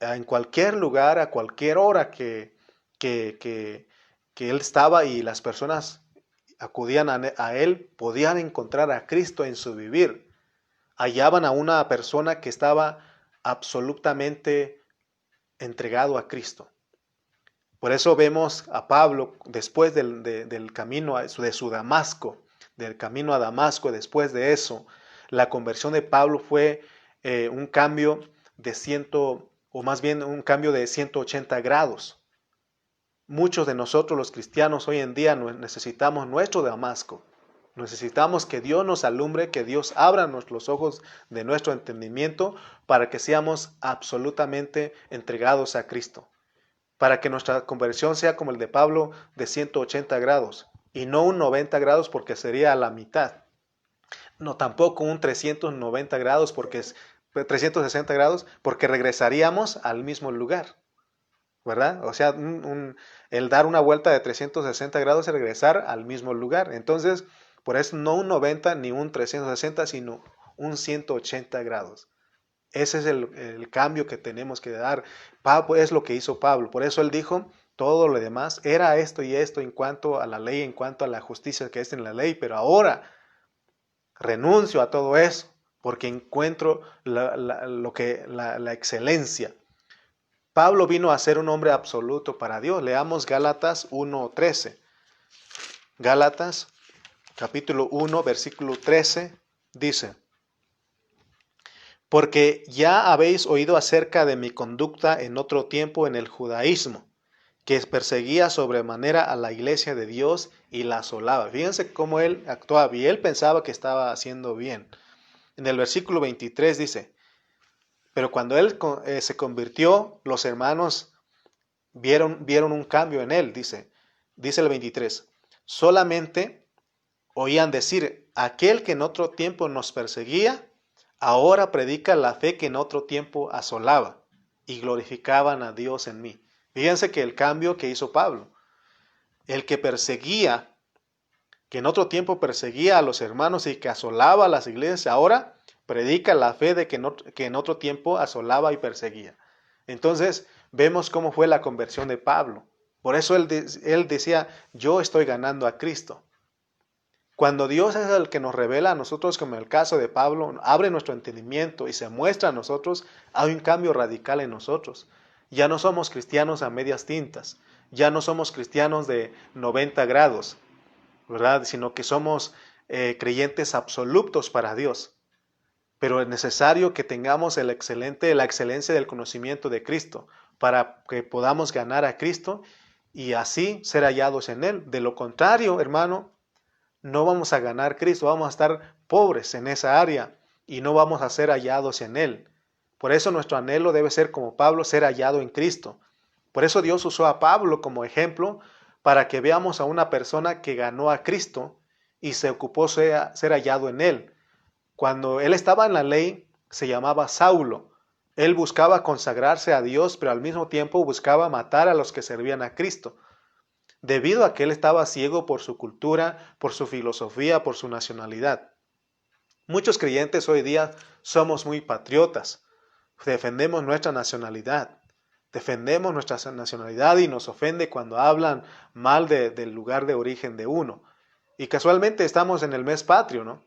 En cualquier lugar, a cualquier hora que él estaba y las personas acudían a él, podían encontrar a Cristo en su vivir. Hallaban a una persona que estaba absolutamente entregado a Cristo. Por eso vemos a Pablo después del camino de su Damasco, del camino a Damasco. Después de eso, la conversión de Pablo fue un cambio un cambio de 180 grados. Muchos de nosotros los cristianos hoy en día necesitamos nuestro Damasco, Necesitamos que Dios nos alumbre, que Dios abra los ojos de nuestro entendimiento para que seamos absolutamente entregados a Cristo. Para que nuestra conversión sea como el de Pablo de 180 grados y no un 90 grados porque sería a la mitad. No, tampoco un 390 grados porque es 360 grados porque regresaríamos al mismo lugar, ¿verdad? O sea, el dar una vuelta de 360 grados es regresar al mismo lugar. Entonces, por eso no un 90 ni un 360, sino un 180 grados. Ese es el cambio que tenemos que dar. Pablo, es lo que hizo Pablo. Por eso él dijo, todo lo demás era esto y esto en cuanto a la ley, en cuanto a la justicia que es en la ley, pero ahora renuncio a todo eso porque encuentro la excelencia. Pablo vino a ser un hombre absoluto para Dios. Leamos Gálatas 1:13. Gálatas capítulo 1, versículo 13 dice: porque ya habéis oído acerca de mi conducta en otro tiempo en el judaísmo, que perseguía sobremanera a la iglesia de Dios y la asolaba. Fíjense cómo él actuaba y él pensaba que estaba haciendo bien. En el versículo 23 dice: pero cuando él se convirtió, los hermanos vieron un cambio en él, dice el 23. Solamente oían decir, aquel que en otro tiempo nos perseguía, ahora predica la fe que en otro tiempo asolaba, y glorificaban a Dios en mí. Fíjense que el cambio que hizo Pablo, el que perseguía, que en otro tiempo perseguía a los hermanos y que asolaba a las iglesias, ahora predica la fe de que en otro tiempo asolaba y perseguía. Entonces vemos cómo fue la conversión de Pablo. Por eso él decía, yo estoy ganando a Cristo. Cuando Dios es el que nos revela a nosotros, como en el caso de Pablo, abre nuestro entendimiento y se muestra a nosotros, hay un cambio radical en nosotros. Ya no somos cristianos a medias tintas, ya no somos cristianos de 90 grados, ¿verdad? Sino que somos creyentes absolutos para Dios. Pero es necesario que tengamos la excelencia del conocimiento de Cristo para que podamos ganar a Cristo y así ser hallados en Él. De lo contrario, hermano, no vamos a ganar Cristo, vamos a estar pobres en esa área y no vamos a ser hallados en Él. Por eso nuestro anhelo debe ser como Pablo, ser hallado en Cristo. Por eso Dios usó a Pablo como ejemplo para que veamos a una persona que ganó a Cristo y se ocupó ser hallado en Él. Cuando él estaba en la ley, se llamaba Saulo. Él buscaba consagrarse a Dios, pero al mismo tiempo buscaba matar a los que servían a Cristo. Debido a que él estaba ciego por su cultura, por su filosofía, por su nacionalidad. Muchos creyentes hoy día somos muy patriotas. Defendemos nuestra nacionalidad. Defendemos nuestra nacionalidad y nos ofende cuando hablan mal del lugar de origen de uno. Y casualmente estamos en el mes patrio, ¿no?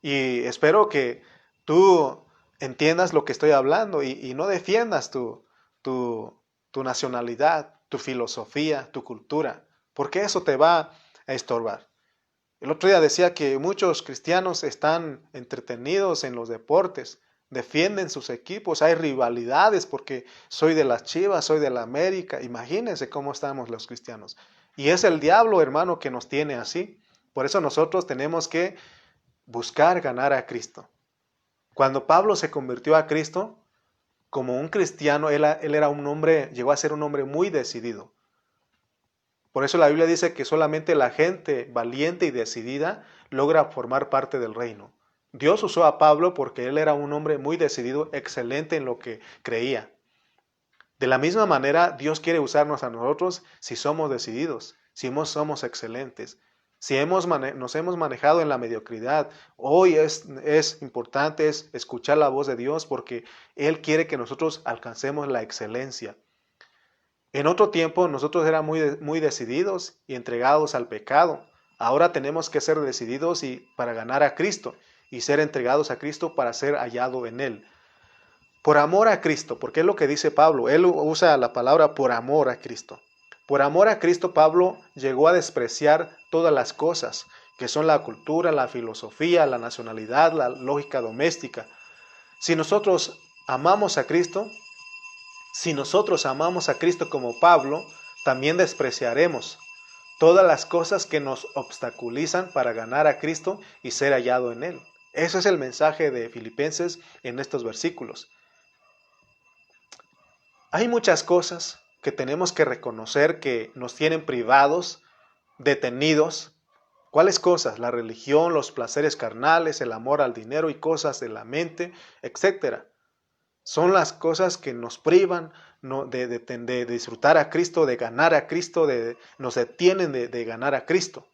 Y espero que tú entiendas lo que estoy hablando y no defiendas tu nacionalidad, tu filosofía, tu cultura, porque eso te va a estorbar. El otro día decía que muchos cristianos están entretenidos en los deportes, defienden sus equipos, hay rivalidades porque soy de las Chivas, soy de la América. Imagínense cómo estamos los cristianos. Y es el diablo, hermano, que nos tiene así. Por eso nosotros tenemos que buscar ganar a Cristo. Cuando Pablo se convirtió a Cristo, como un cristiano, él era un hombre, llegó a ser un hombre muy decidido. Por eso la Biblia dice que solamente la gente valiente y decidida logra formar parte del reino. Dios usó a Pablo porque él era un hombre muy decidido, excelente en lo que creía. De la misma manera, Dios quiere usarnos a nosotros si somos decididos, si somos excelentes. Si nos hemos manejado en la mediocridad, hoy es importante escuchar la voz de Dios porque Él quiere que nosotros alcancemos la excelencia. En otro tiempo nosotros éramos muy decididos y entregados al pecado. Ahora tenemos que ser decididos para ganar a Cristo y ser entregados a Cristo para ser hallado en Él. Por amor a Cristo, porque es lo que dice Pablo. Él usa la palabra por amor a Cristo. Por amor a Cristo, Pablo llegó a despreciar todas las cosas, que son la cultura, la filosofía, la nacionalidad, la lógica doméstica. Si nosotros amamos a Cristo como Pablo, también despreciaremos todas las cosas que nos obstaculizan para ganar a Cristo y ser hallado en Él. Ese es el mensaje de Filipenses en estos versículos. Hay muchas cosas que tenemos que reconocer que nos tienen privados, detenidos. ¿Cuáles cosas? La religión, los placeres carnales, el amor al dinero y cosas de la mente, etcétera. Son las cosas que nos privan de disfrutar a Cristo, de ganar a Cristo, nos detienen de ganar a Cristo.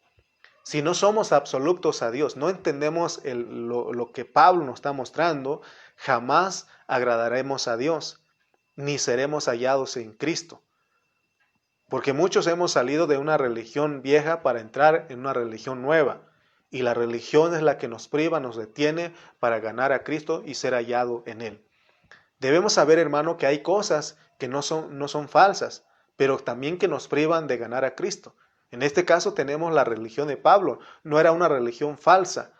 Si no somos absolutos a Dios, no entendemos lo que Pablo nos está mostrando, jamás agradaremos a Dios, ni seremos hallados en Cristo. Porque muchos hemos salido de una religión vieja para entrar en una religión nueva. Y la religión es la que nos priva, nos detiene para ganar a Cristo y ser hallado en Él. Debemos saber, hermano, que hay cosas que no son falsas, pero también que nos privan de ganar a Cristo. En este caso tenemos la religión de Pablo. No era una religión falsa,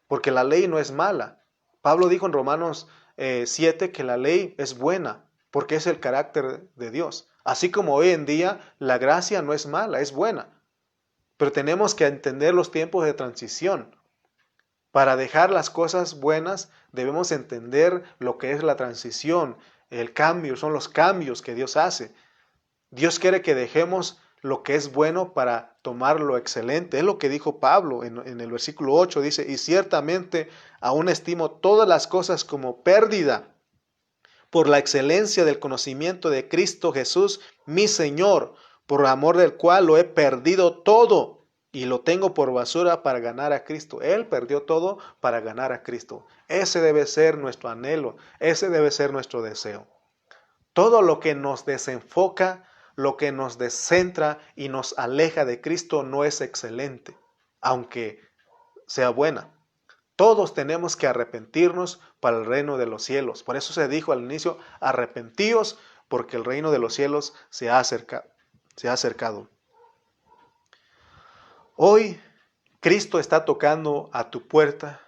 porque la ley no es mala. Pablo dijo en Romanos 7 que la ley es buena, porque es el carácter de Dios. Así como hoy en día la gracia no es mala, es buena. Pero tenemos que entender los tiempos de transición. Para dejar las cosas buenas debemos entender lo que es la transición, el cambio, son los cambios que Dios hace. Dios quiere que dejemos lo que es bueno para tomar lo excelente. Es lo que dijo Pablo en el versículo 8. Dice, y ciertamente aún estimo todas las cosas como pérdida por la excelencia del conocimiento de Cristo Jesús, mi Señor, por amor del cual lo he perdido todo y lo tengo por basura para ganar a Cristo. Él perdió todo para ganar a Cristo. Ese debe ser nuestro anhelo, ese debe ser nuestro deseo. Todo lo que nos desenfoca, lo que nos descentra y nos aleja de Cristo no es excelente, aunque sea buena. Todos tenemos que arrepentirnos para el reino de los cielos. Por eso se dijo al inicio, arrepentíos porque el reino de los cielos se ha acercado. Hoy Cristo está tocando a tu puerta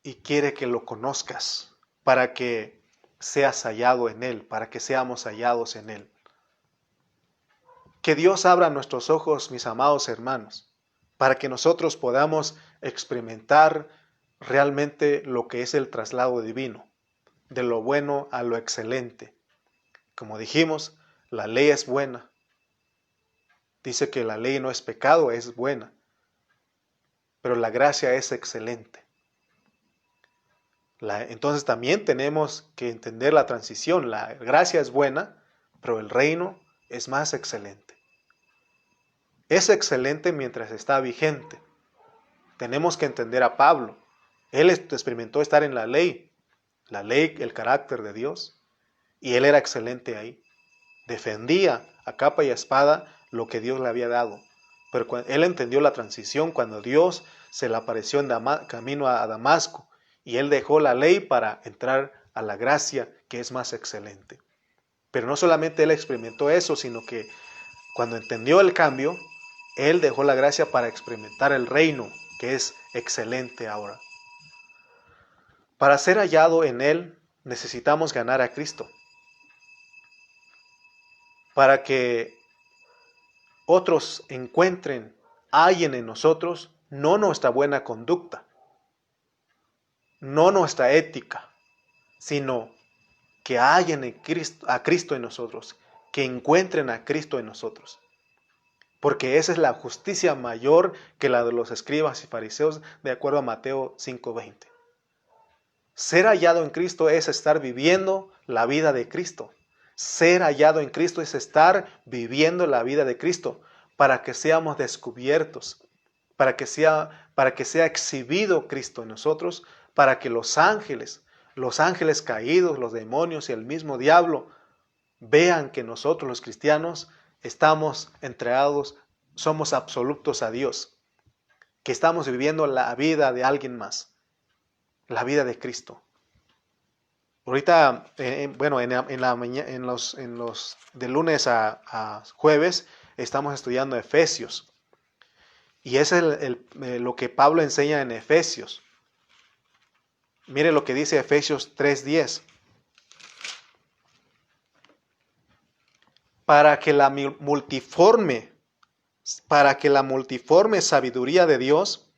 y quiere que lo conozcas para que seas hallado en Él, para que seamos hallados en Él. Que Dios abra nuestros ojos, mis amados hermanos, para que nosotros podamos experimentar realmente lo que es el traslado divino, de lo bueno a lo excelente. Como dijimos, la ley es buena. Dice que la ley no es pecado, es buena. Pero la gracia es excelente. Entonces también tenemos que entender la transición. La gracia es buena, pero el reino es más excelente. Es excelente mientras está vigente. Tenemos que entender a Pablo. Él experimentó estar en la ley, el carácter de Dios, y él era excelente ahí. Defendía a capa y a espada lo que Dios le había dado. Pero él entendió la transición cuando Dios se le apareció en camino a Damasco, y él dejó la ley para entrar a la gracia que es más excelente. Pero no solamente él experimentó eso, sino que cuando entendió el cambio, él dejó la gracia para experimentar el reino, que es excelente ahora. Para ser hallado en Él, necesitamos ganar a Cristo. Para que otros hallen en nosotros, no nuestra buena conducta, no nuestra ética, sino que hallen a Cristo en nosotros, que encuentren a Cristo en nosotros. Porque esa es la justicia mayor que la de los escribas y fariseos, de acuerdo a Mateo 5:20. Ser hallado en Cristo es estar viviendo la vida de Cristo. Ser hallado en Cristo es estar viviendo la vida de Cristo para que seamos descubiertos, para que sea exhibido Cristo en nosotros, para que los ángeles caídos, los demonios y el mismo diablo vean que nosotros los cristianos estamos entregados, somos absolutos a Dios, que estamos viviendo la vida de alguien más, la vida de Cristo. Ahorita, de lunes a jueves estamos estudiando Efesios. Y ese es lo que Pablo enseña en Efesios. Mire lo que dice Efesios 3:10. Para que la multiforme para que la multiforme sabiduría de Dios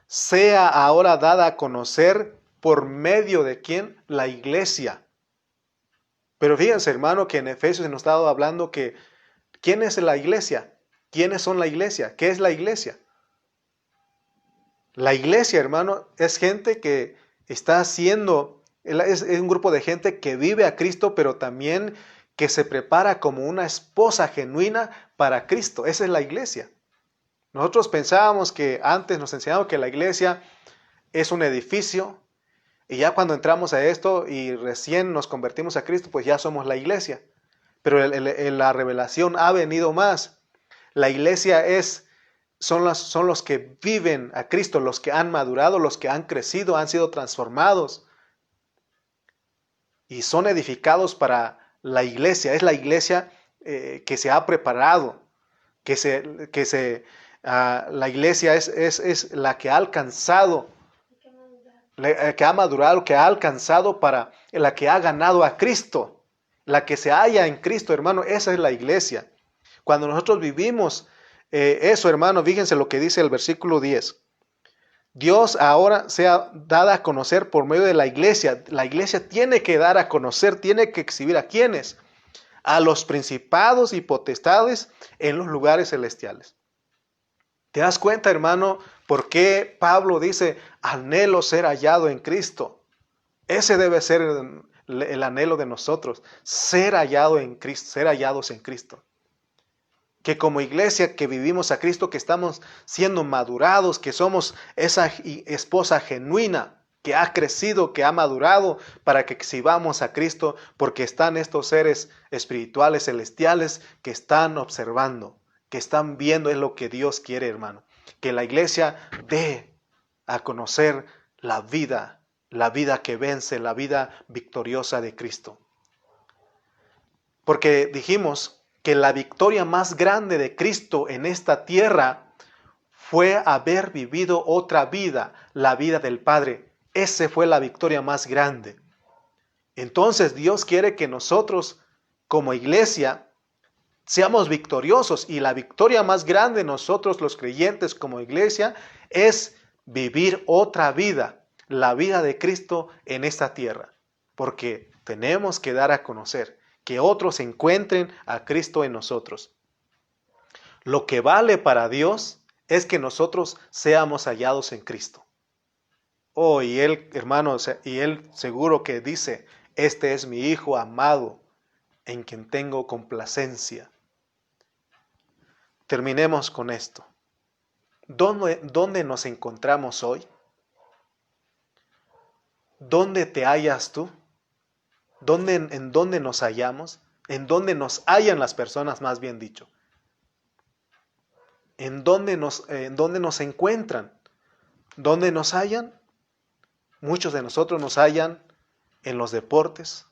sea ahora dada a conocer por medio de ¿quién? La iglesia. Pero fíjense, hermano, que en Efesios nos está hablando que ¿quién es la iglesia? ¿Quiénes son la iglesia? ¿Qué es la iglesia? La iglesia, hermano, es gente que está haciendo, es un grupo de gente que vive a Cristo, pero también que se prepara como una esposa genuina para Cristo. Esa es la iglesia. Nosotros pensábamos que antes nos enseñaban que la iglesia es un edificio, y ya cuando entramos a esto y recién nos convertimos a Cristo, pues ya somos la iglesia. Pero la revelación ha venido más. La iglesia son los que viven a Cristo, los que han madurado, los que han crecido, han sido transformados y son edificados para la iglesia. Es la iglesia que se ha preparado, la iglesia es la que ha alcanzado, que ha madurado, que ha alcanzado para la que ha ganado a Cristo, la que se halla en Cristo, hermano. Esa es la iglesia. Cuando nosotros vivimos eso, hermano, fíjense lo que dice el versículo 10. Dios ahora sea dada a conocer por medio de la iglesia. La iglesia tiene que dar a conocer, tiene que exhibir a quienes, a los principados y potestades en los lugares celestiales. ¿Te das cuenta, hermano, por qué Pablo dice, anhelo ser hallado en Cristo? Ese debe ser el anhelo de nosotros, ser hallado en Cristo, ser hallados en Cristo. Que como iglesia que vivimos a Cristo, que estamos siendo madurados, que somos esa esposa genuina, que ha crecido, que ha madurado, para que exhibamos a Cristo, porque están estos seres espirituales, celestiales, que están observando, que están viendo, es lo que Dios quiere, hermano. Que la iglesia dé a conocer la vida que vence, la vida victoriosa de Cristo. Porque dijimos que la victoria más grande de Cristo en esta tierra fue haber vivido otra vida, la vida del Padre. Esa fue la victoria más grande. Entonces Dios quiere que nosotros como iglesia seamos victoriosos, y la victoria más grande de nosotros los creyentes como iglesia es vivir otra vida, la vida de Cristo en esta tierra. Porque tenemos que dar a conocer, que otros encuentren a Cristo en nosotros. Lo que vale para Dios es que nosotros seamos hallados en Cristo. Oh, y Él, hermanos, y Él seguro que dice, este es mi Hijo amado, en quien tengo complacencia. Terminemos con esto. ¿Dónde nos encontramos hoy? ¿Dónde te hallas tú? ¿En dónde nos hallamos? ¿En dónde nos hallan las personas, más bien dicho? ¿En dónde nos encuentran? ¿Dónde nos hallan? Muchos de nosotros nos hallan en los deportes,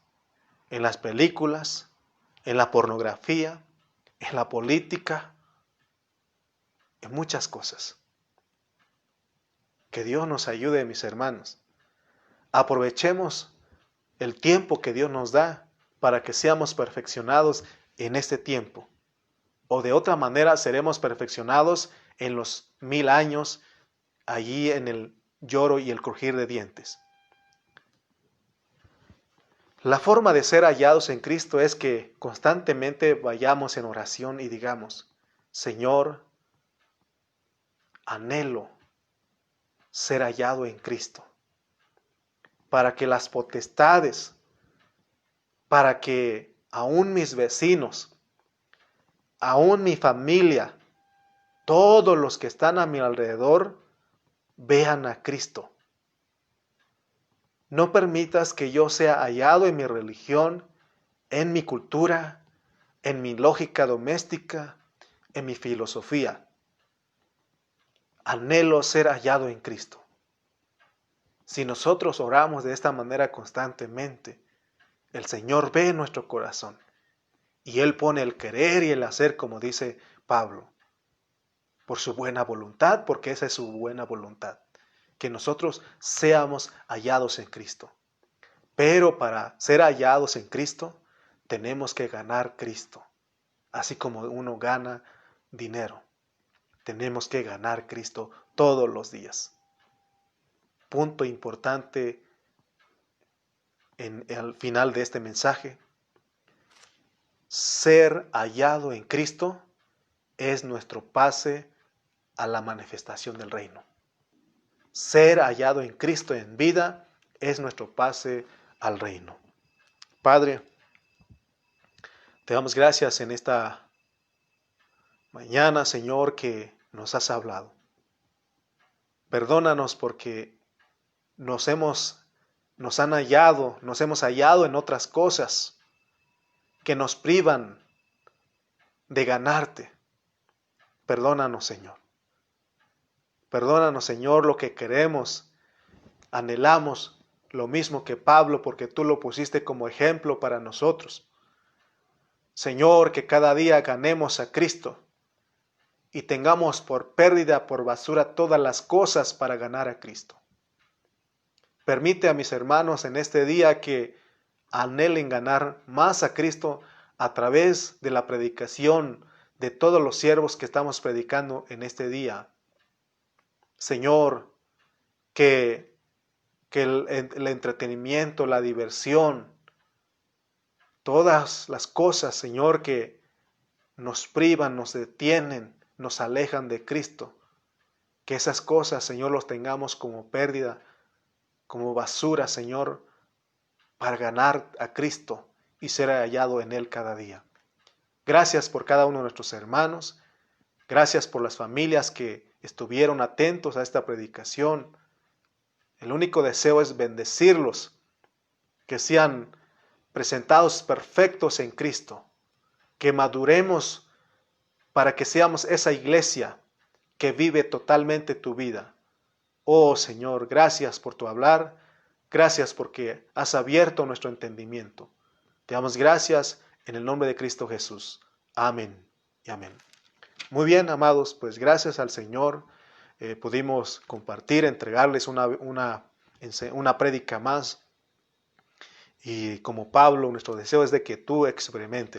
en las películas, en la pornografía, en la política, en muchas cosas. Que Dios nos ayude, mis hermanos. Aprovechemos el tiempo que Dios nos da para que seamos perfeccionados en este tiempo. O de otra manera seremos perfeccionados en los 1000 años, allí en el lloro y el crujir de dientes. La forma de ser hallados en Cristo es que constantemente vayamos en oración y digamos, Señor, anhelo ser hallado en Cristo, para que las potestades, para que aún mis vecinos, aún mi familia, todos los que están a mi alrededor, vean a Cristo. No permitas que yo sea hallado en mi religión, en mi cultura, en mi lógica doméstica, en mi filosofía. Anhelo ser hallado en Cristo. Si nosotros oramos de esta manera constantemente, el Señor ve nuestro corazón y Él pone el querer y el hacer, como dice Pablo, por su buena voluntad, porque esa es su buena voluntad, que nosotros seamos hallados en Cristo. Pero para ser hallados en Cristo, tenemos que ganar Cristo, así como uno gana dinero. tenemos que ganar Cristo todos los días. Punto importante al final de este mensaje. Ser hallado en Cristo es nuestro pase a la manifestación del reino. Ser hallado en Cristo en vida es nuestro pase al reino. Padre, te damos gracias en esta mañana, Señor, que nos has hablado. Perdónanos porque nos hemos hallado en otras cosas que nos privan de ganarte. Perdónanos, Señor. Perdónanos, Señor, lo que queremos, anhelamos lo mismo que Pablo, porque tú lo pusiste como ejemplo para nosotros. Señor, que cada día ganemos a Cristo y tengamos por pérdida, por basura, todas las cosas para ganar a Cristo. Permite a mis hermanos en este día que anhelen ganar más a Cristo a través de la predicación de todos los siervos que estamos predicando en este día. Señor, que el entretenimiento, la diversión, todas las cosas, Señor, que nos privan, nos detienen, nos alejan de Cristo, que esas cosas, Señor, los tengamos como pérdida, como basura, Señor, para ganar a Cristo y ser hallado en Él cada día. Gracias por cada uno de nuestros hermanos. Gracias por las familias que estuvieron atentos a esta predicación. El único deseo es bendecirlos, que sean presentados perfectos en Cristo, que maduremos para que seamos esa iglesia que vive totalmente tu vida. Oh Señor, gracias por tu hablar, gracias porque has abierto nuestro entendimiento. Te damos gracias en el nombre de Cristo Jesús. Amén y amén. Muy bien, amados, pues gracias al Señor pudimos compartir, entregarles una prédica más. Y como Pablo, nuestro deseo es de que tú experimentes